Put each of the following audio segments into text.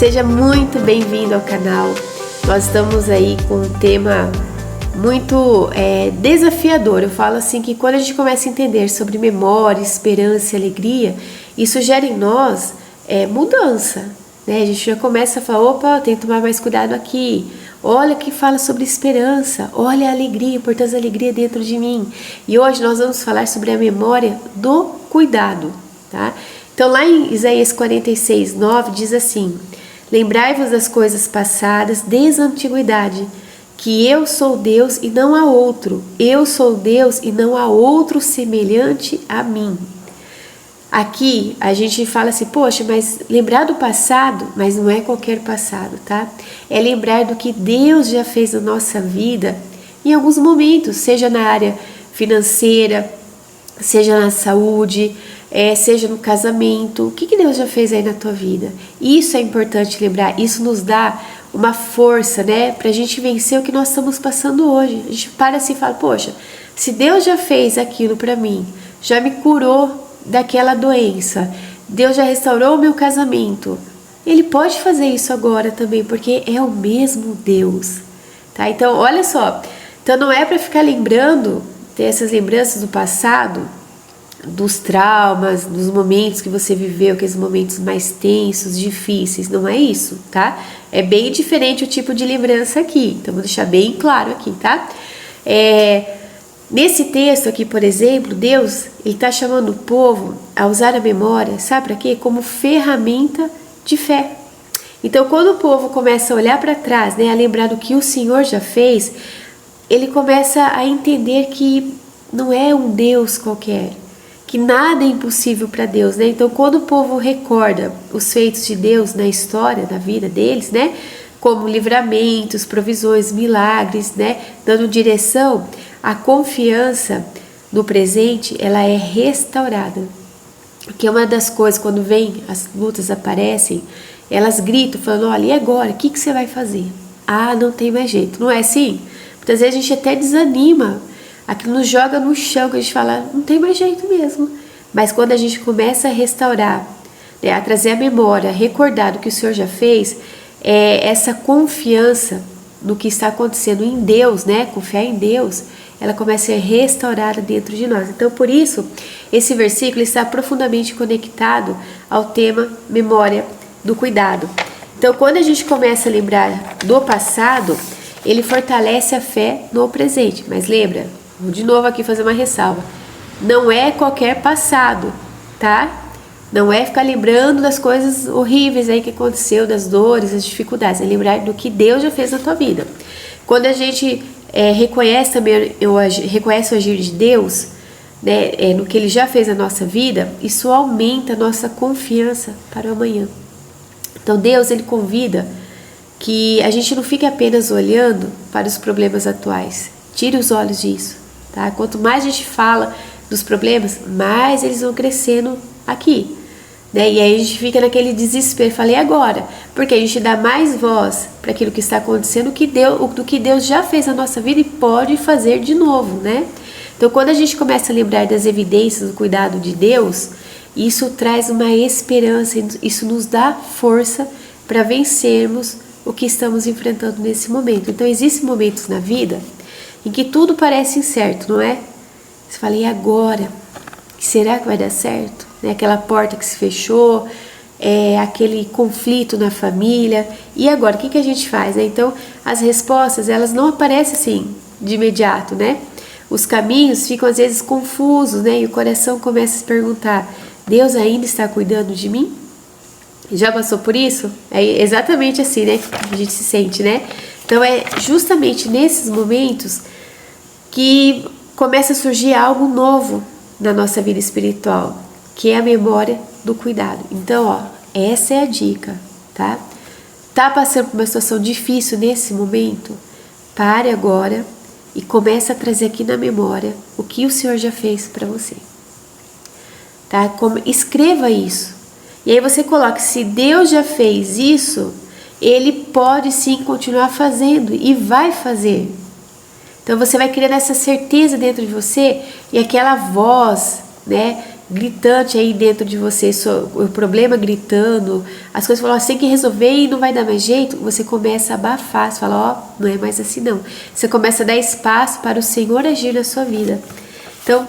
Seja muito bem-vindo ao canal. Nós estamos aí com um tema muito desafiador. Eu falo assim que quando a gente começa a entender sobre memória, esperança e alegria, isso gera em nós mudança, né? A gente já começa a falar, opa, tem que tomar mais cuidado aqui. Olha que fala sobre esperança, olha a alegria, a importância da alegria dentro de mim. E hoje nós vamos falar sobre a memória do cuidado, tá? Então lá em Isaías 46:9 diz assim: lembrai-vos das coisas passadas desde a antiguidade, que eu sou Deus e não há outro, eu sou Deus e não há outro semelhante a mim. Aqui a gente fala assim, poxa, mas lembrar do passado, mas não é qualquer passado, tá? É lembrar do que Deus já fez na nossa vida em alguns momentos, seja na área financeira, seja na saúde, seja no casamento. O que Deus já fez aí na tua vida? Isso é importante lembrar, isso nos dá uma força, né, pra gente vencer o que nós estamos passando hoje. A gente para assim e fala, poxa, se Deus já fez aquilo pra mim, já me curou daquela doença, Deus já restaurou o meu casamento, Ele pode fazer isso agora também, porque é o mesmo Deus, tá? Então, olha só, então não é para ficar lembrando, ter essas lembranças do passado, dos traumas, dos momentos que você viveu, aqueles momentos mais tensos, difíceis, não é isso, tá? É bem diferente o tipo de lembrança aqui, então vou deixar bem claro aqui, tá? Nesse texto aqui, por exemplo, Deus está chamando o povo a usar a memória, sabe para quê? Como ferramenta de fé. Então, quando o povo começa a olhar para trás, né, a lembrar do que o Senhor já fez, ele começa a entender que não é um Deus qualquer, que nada é impossível para Deus, né? Então, quando o povo recorda os feitos de Deus na história, na vida deles, né, como livramentos, provisões, milagres, né, dando direção, a confiança no presente, ela é restaurada. Porque uma das coisas, quando vem, as lutas aparecem, elas gritam, falando, olha, e agora? O que você vai fazer? Ah, não tem mais jeito. Não é assim? Muitas vezes a gente até desanima, aquilo nos joga no chão, que a gente fala, não tem mais jeito mesmo. Mas quando a gente começa a restaurar, né, a trazer a memória, a recordar do que o Senhor já fez, essa confiança no que está acontecendo em Deus, né, confiar em Deus, ela começa a ser restaurada dentro de nós. Então, por isso, esse versículo está profundamente conectado ao tema memória do cuidado. Então, quando a gente começa a lembrar do passado, ele fortalece a fé no presente. Mas lembra, vou de novo aqui fazer uma ressalva, não é qualquer passado, tá? Não é ficar lembrando das coisas horríveis aí que aconteceu, das dores, das dificuldades, é lembrar do que Deus já fez na tua vida. Quando a gente reconhece também, reconhece o agir de Deus, né, no que Ele já fez na nossa vida, isso aumenta a nossa confiança para o amanhã. Então Deus, Ele convida que a gente não fique apenas olhando para os problemas atuais. Tire os olhos disso, tá? Quanto mais a gente fala dos problemas, mais eles vão crescendo aqui, né? E aí a gente fica naquele desespero, falei agora, porque a gente dá mais voz para aquilo que está acontecendo do que Deus já fez na nossa vida e pode fazer de novo, né? Então, quando a gente começa a lembrar das evidências do cuidado de Deus, isso traz uma esperança, isso nos dá força para vencermos o que estamos enfrentando nesse momento. Então, existem momentos na vida em que tudo parece incerto, não é? Você fala, e agora? Será que vai dar certo? Aquela porta que se fechou, aquele conflito na família, e agora, o que a gente faz? Então, as respostas, elas não aparecem assim, de imediato, né? Os caminhos ficam às vezes confusos, né? E o coração começa a se perguntar, Deus ainda está cuidando de mim? Já passou por isso? É exatamente assim, né, que a gente se sente, né? Então, é justamente nesses momentos que começa a surgir algo novo na nossa vida espiritual, que é a memória do cuidado. Então, ó, essa é a dica, tá? Tá passando por uma situação difícil nesse momento? Pare agora e comece a trazer aqui na memória o que o Senhor já fez para você, tá? Escreva isso. E aí você coloca, se Deus já fez isso, Ele pode sim continuar fazendo e vai fazer. Então você vai criando essa certeza dentro de você e aquela voz, né, gritante aí dentro de você, o problema gritando, as coisas falam, você tem que resolver e não vai dar mais jeito, você começa a abafar, você fala, não é mais assim não. Você começa a dar espaço para o Senhor agir na sua vida. Então,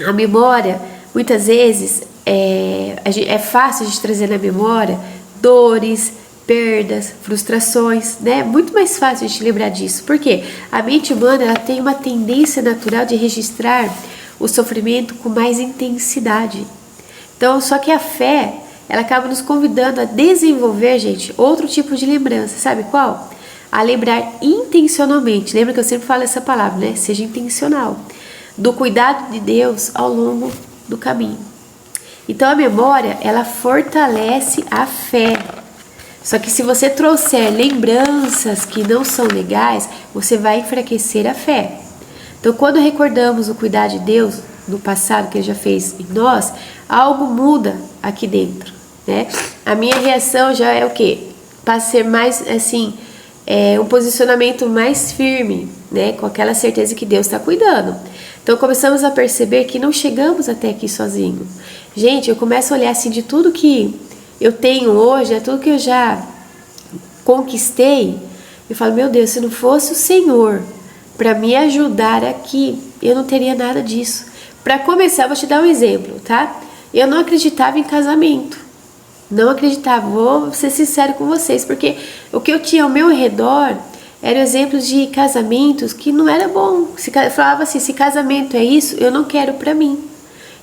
a memória, muitas vezes, é fácil a gente trazer na memória dores, perdas, frustrações, né? Muito mais fácil a gente lembrar disso. Por quê? A mente humana, ela tem uma tendência natural de registrar o sofrimento com mais intensidade. Então, só que a fé, ela acaba nos convidando a desenvolver, gente, outro tipo de lembrança. Sabe qual? A lembrar intencionalmente. Lembra que eu sempre falo essa palavra, né? Seja intencional. Do cuidado de Deus ao longo do caminho. Então, a memória, ela fortalece a fé. Só que se você trouxer lembranças que não são legais, você vai enfraquecer a fé. Então, quando recordamos o cuidado de Deus no passado que Ele já fez em nós, algo muda aqui dentro, né? A minha reação já é o quê? Passa a ser mais, assim, um posicionamento mais firme, né? Com aquela certeza que Deus está cuidando. Então, começamos a perceber que não chegamos até aqui sozinhos. Gente, eu começo a olhar assim de tudo que eu tenho hoje, tudo que eu já conquistei, eu falo, meu Deus, se não fosse o Senhor para me ajudar aqui, eu não teria nada disso. Para começar, eu vou te dar um exemplo, tá? Eu não acreditava em casamento. Não acreditava, vou ser sincero com vocês, porque o que eu tinha ao meu redor eram exemplos de casamentos que não era bom. Eu falava assim, se casamento é isso, eu não quero para mim.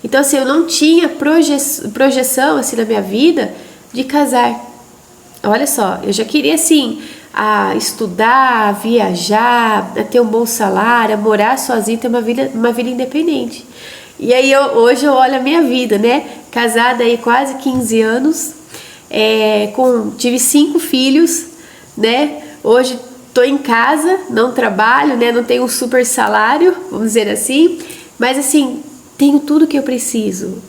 Então, assim, eu não tinha projeção, assim, na minha vida de casar. Olha só, eu já queria, assim, estudar, a viajar, a ter um bom salário, a morar sozinha, ter uma vida independente. E aí, hoje eu olho a minha vida, né? Casada aí quase 15 anos, tive 5 filhos, né? Hoje tô em casa, não trabalho, né? Não tenho um super salário, vamos dizer assim, mas assim, tenho tudo que eu preciso,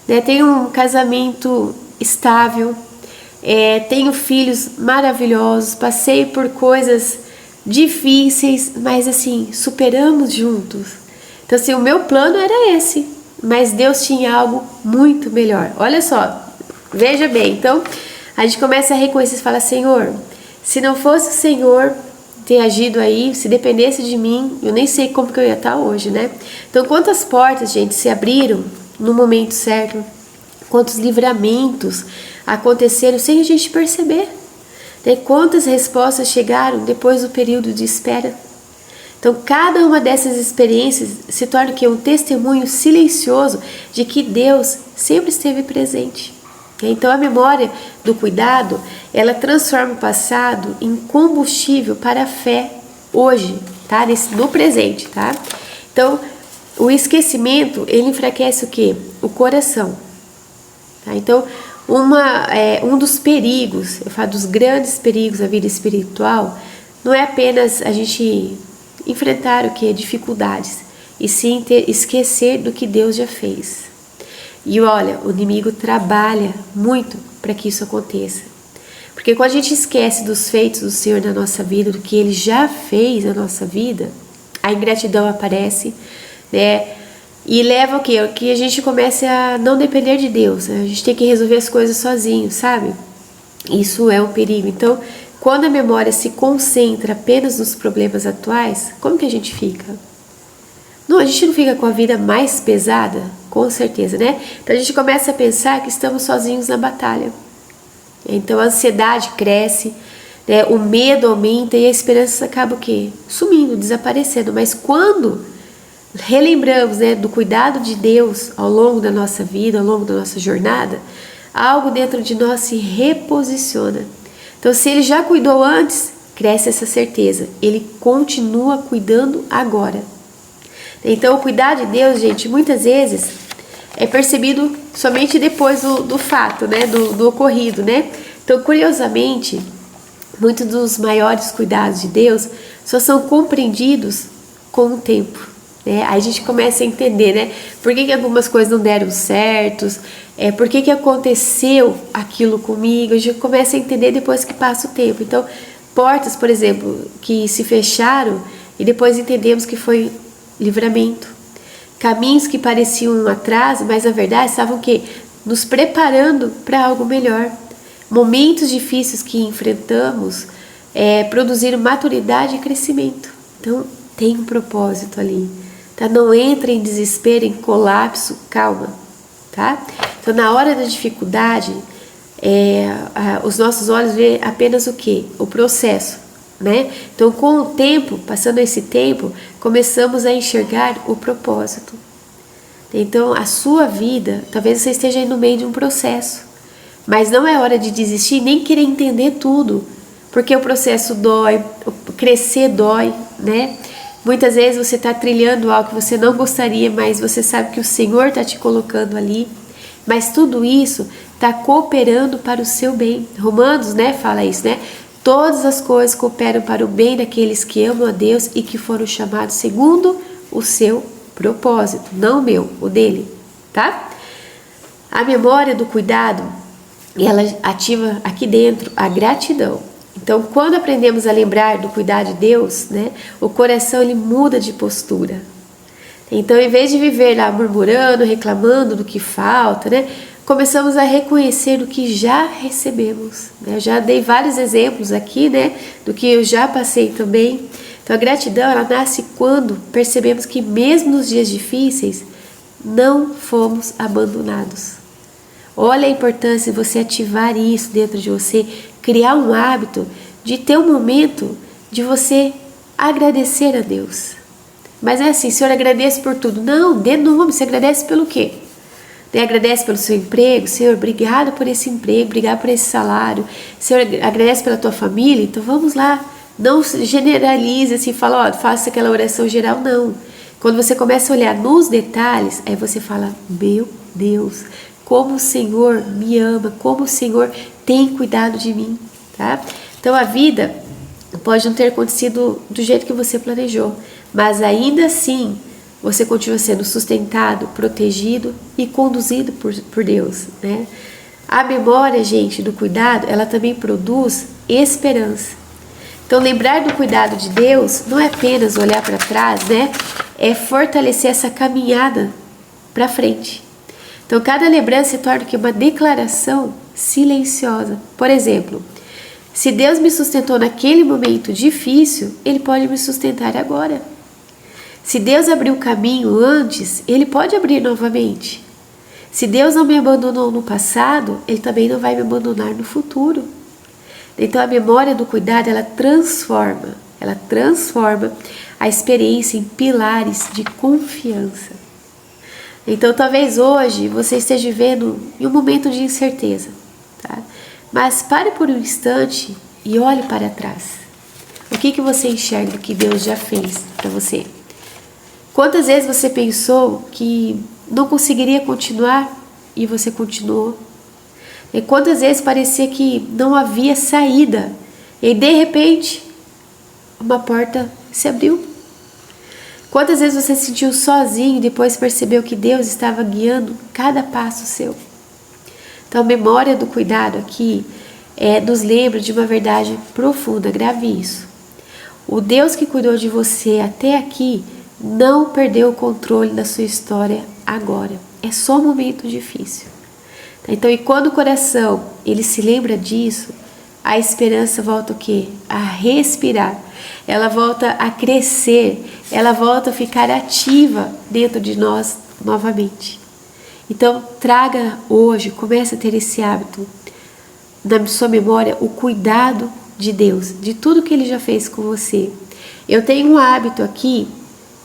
né? Tenho um casamento estável, tenho filhos maravilhosos, passei por coisas difíceis, mas assim, superamos juntos. Então assim, o meu plano era esse, mas Deus tinha algo muito melhor. Olha só, veja bem, então a gente começa a reconhecer e fala, Senhor, se não fosse o Senhor ter agido aí, se dependesse de mim, eu nem sei como que eu ia estar hoje, né? Então, quantas portas, gente, se abriram no momento certo, quantos livramentos aconteceram sem a gente perceber, né? Quantas respostas chegaram depois do período de espera. Então, cada uma dessas experiências se torna um testemunho silencioso de que Deus sempre esteve presente. Então, a memória do cuidado, ela transforma o passado em combustível para a fé hoje, tá? No presente, tá? Então, o esquecimento, ele enfraquece o quê? O coração. Tá? Então, um dos perigos, eu falo dos grandes perigos da vida espiritual, não é apenas a gente enfrentar o que? Dificuldades, e sim esquecer do que Deus já fez. E olha, o inimigo trabalha muito para que isso aconteça. Porque quando a gente esquece dos feitos do Senhor na nossa vida, do que Ele já fez na nossa vida, a ingratidão aparece, né? E leva o quê? Que a gente comece a não depender de Deus. A gente tem que resolver as coisas sozinho, sabe? Isso é um perigo. Então, quando a memória se concentra apenas nos problemas atuais, como que a gente fica? Não, a gente não fica com a vida mais pesada? Com certeza, né? Então a gente começa a pensar que estamos sozinhos na batalha. Então a ansiedade cresce, né? O medo aumenta e a esperança acaba o quê? Sumindo, desaparecendo. Mas quando relembramos, né, do cuidado de Deus ao longo da nossa vida, ao longo da nossa jornada, algo dentro de nós se reposiciona. Então se Ele já cuidou antes, cresce essa certeza. Ele continua cuidando agora. Então, o cuidar de Deus, gente, muitas vezes é percebido somente depois do fato, né, do ocorrido, né? Então, curiosamente, muitos dos maiores cuidados de Deus só são compreendidos com o tempo, né? Aí a gente começa a entender, né? Por que algumas coisas não deram certo, por que aconteceu aquilo comigo, a gente começa a entender depois que passa o tempo. Então, portas, por exemplo, que se fecharam e depois entendemos que foi livramento. caminhos que pareciam um atraso, mas na verdade estavam o quê? Nos preparando para algo melhor. Momentos difíceis que enfrentamos produziram maturidade e crescimento. Então tem um propósito ali, tá? Não entre em desespero, em colapso, calma, tá? Então na hora da dificuldade, os nossos olhos vê apenas o quê? O processo, né? Então com o tempo, passando esse tempo, começamos a enxergar o propósito. Então a sua vida, talvez você esteja aí no meio de um processo, mas não é hora de desistir nem querer entender tudo, porque o processo dói, crescer dói, né? Muitas vezes você está trilhando algo que você não gostaria, mas você sabe que o Senhor está te colocando ali. Mas tudo isso está cooperando para o seu bem. Romanos, né, fala isso, né? Todas as coisas cooperam para o bem daqueles que amam a Deus e que foram chamados segundo o seu propósito. Não o meu, o dele, tá? A memória do cuidado, ela ativa aqui dentro a gratidão. Então, quando aprendemos a lembrar do cuidado de Deus, né, o coração ele muda de postura. Então, em vez de viver lá murmurando, reclamando do que falta, né, começamos a reconhecer o que já recebemos. Né? Eu já dei vários exemplos aqui, né, do que eu já passei também. Então, a gratidão ela nasce quando percebemos que mesmo nos dias difíceis, não fomos abandonados. Olha a importância de você ativar isso dentro de você, criar um hábito de ter um momento de você agradecer a Deus. Mas é assim, Senhor, agradeço por tudo. Não, dê nome, você agradece pelo quê? Agradece pelo seu emprego, Senhor, obrigado por esse emprego, obrigado por esse salário. Senhor, agradece pela tua família, então vamos lá. Não generalize assim, fala, ó, faça aquela oração geral, não. Quando você começa a olhar nos detalhes, aí você fala, meu Deus, como o Senhor me ama, como o Senhor tem cuidado de mim, tá? Então a vida pode não ter acontecido do jeito que você planejou, mas ainda assim você continua sendo sustentado, protegido e conduzido por Deus, né? A memória, gente, do cuidado, ela também produz esperança. Então lembrar do cuidado de Deus não é apenas olhar para trás, né? É fortalecer essa caminhada para frente. Então cada lembrança se torna uma declaração silenciosa. Por exemplo, se Deus me sustentou naquele momento difícil, Ele pode me sustentar agora. Se Deus abriu o caminho antes, Ele pode abrir novamente. Se Deus não me abandonou no passado, Ele também não vai me abandonar no futuro. Então a memória do cuidado, ela transforma a experiência em pilares de confiança. Então talvez hoje você esteja vivendo em um momento de incerteza, tá? Mas pare por um instante e olhe para trás. O que você enxerga que Deus já fez para você? Quantas vezes você pensou que não conseguiria continuar e você continuou? E quantas vezes parecia que não havia saída e de repente uma porta se abriu? Quantas vezes você se sentiu sozinho e depois percebeu que Deus estava guiando cada passo seu? Então a memória do cuidado aqui nos lembra de uma verdade profunda, grave isso. O Deus que cuidou de você até aqui não perdeu o controle da sua história agora. É só um momento difícil. Então, e quando o coração ele se lembra disso, a esperança volta o quê? A respirar. Ela volta a crescer, ela volta a ficar ativa dentro de nós novamente. Então, traga hoje, comece a ter esse hábito na sua memória, o cuidado de Deus, de tudo que Ele já fez com você. Eu tenho um hábito aqui,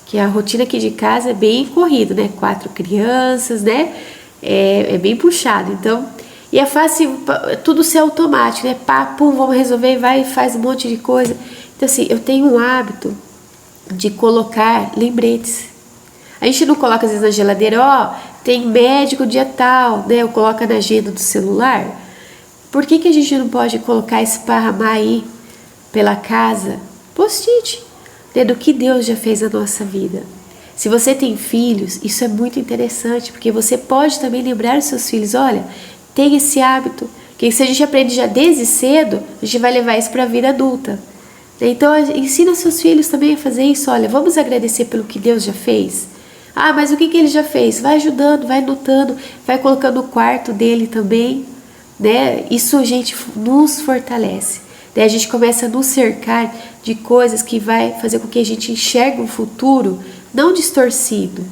que a rotina aqui de casa é bem corrida, né? 4 crianças, né? É bem puxado, então, e é fácil tudo ser automático, né? Pá, pum, vamos resolver, vai e faz um monte de coisa. Então assim, eu tenho um hábito de colocar lembretes. A gente não coloca às vezes na geladeira, ó, tem médico dia tal, né? Eu coloco na agenda do celular. Por que a gente não pode colocar, esparramar aí pela casa, post-it, né? Do que Deus já fez na nossa vida. Se você tem filhos, isso é muito interessante, porque você pode também lembrar os seus filhos, olha, tem esse hábito, que se a gente aprende já desde cedo, a gente vai levar isso para a vida adulta. Então, ensina seus filhos também a fazer isso, olha, vamos agradecer pelo que Deus já fez. Ah, mas o que ele já fez? Vai ajudando, vai anotando, vai colocando no quarto dele também, né? Isso, gente, nos fortalece. Daí a gente começa a nos cercar de coisas que vai fazer com que a gente enxergue um futuro não distorcido,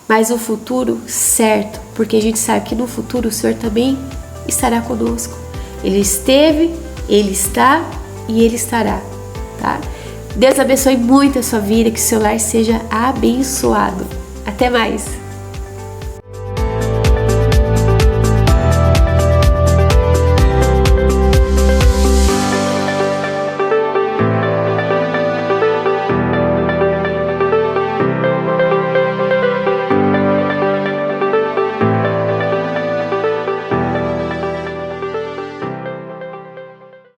mas um futuro certo, porque a gente sabe que no futuro o Senhor também estará conosco. Ele esteve, Ele está e Ele estará, tá? Deus abençoe muito a sua vida, que seu lar seja abençoado. Até mais!